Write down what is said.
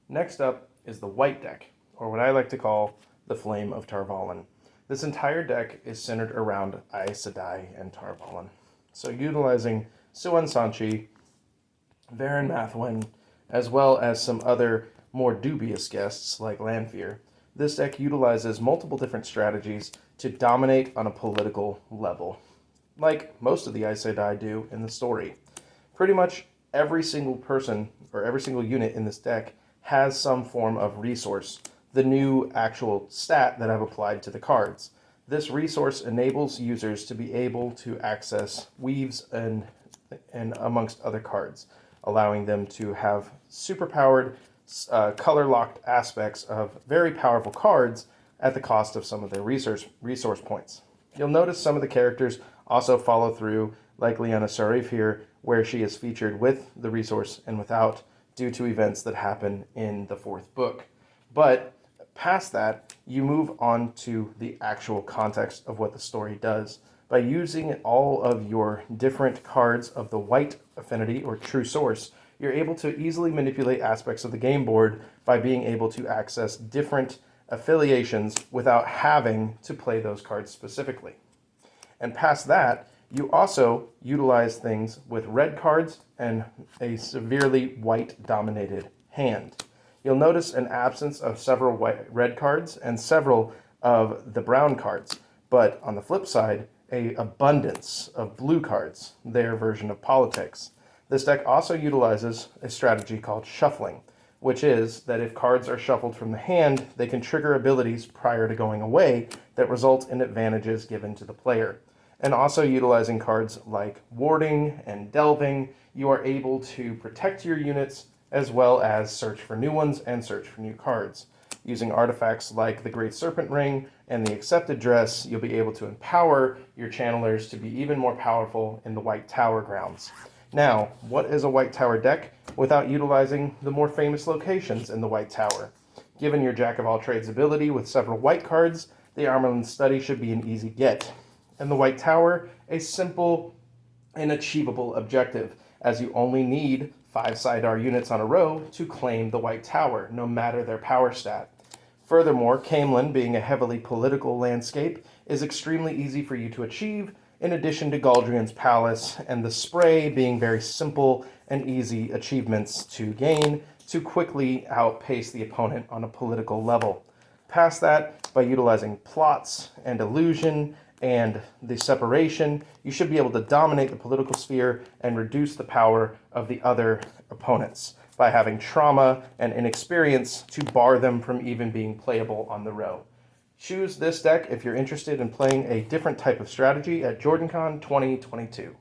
Next up is the white deck, or what I like to call the Flame of Valon. This entire deck is centered around Aes Sedai and Valon. So utilizing Siwan Sanchi, Varen Mathwin, as well as some other more dubious guests like Lanfear, this deck utilizes multiple different strategies to dominate on a political level, like most of the Aes Sedai do in the story. Pretty much every single person or every single unit in this deck has some form of resource, the new actual stat that I've applied to the cards. This resource enables users to be able to access weaves and amongst other cards, allowing them to have superpowered, color-locked aspects of very powerful cards at the cost of some of their resource points. You'll notice some of the characters also follow through, like Lyanna Sarif here, where she is featured with the resource and without, due to events that happen in the fourth book. But past that, you move on to the actual context of what the story does. By using all of your different cards of the white affinity or true source, you're able to easily manipulate aspects of the game board by being able to access different affiliations without having to play those cards specifically. And past that, you also utilize things with red cards and a severely white-dominated hand. You'll notice an absence of several red cards and several of the brown cards, but on the flip side, an abundance of blue cards, their version of politics. This deck also utilizes a strategy called shuffling, which is that if cards are shuffled from the hand, they can trigger abilities prior to going away that result in advantages given to the player. And also utilizing cards like warding and delving, you are able to protect your units as well as search for new ones and search for new cards. Using artifacts like the Great Serpent Ring and the Accepted Dress, you'll be able to empower your channelers to be even more powerful in the White Tower grounds. Now, what is a White Tower deck without utilizing the more famous locations in the White Tower? Given your Jack-of-all-trades ability with several white cards, the Armorland Study should be an easy get. And the White Tower, a simple and achievable objective, as you only need 5 Sidar units on a row to claim the White Tower, no matter their power stat. Furthermore, Caemlyn, being a heavily political landscape, is extremely easy for you to achieve, in addition to Galdrian's Palace and the Spray being very simple and easy achievements to gain to quickly outpace the opponent on a political level. Past that, by utilizing plots and illusion and the separation, you should be able to dominate the political sphere and reduce the power of the other opponents by having trauma and inexperience to bar them from even being playable on the row. Choose this deck if you're interested in playing a different type of strategy at Jordancon 2022.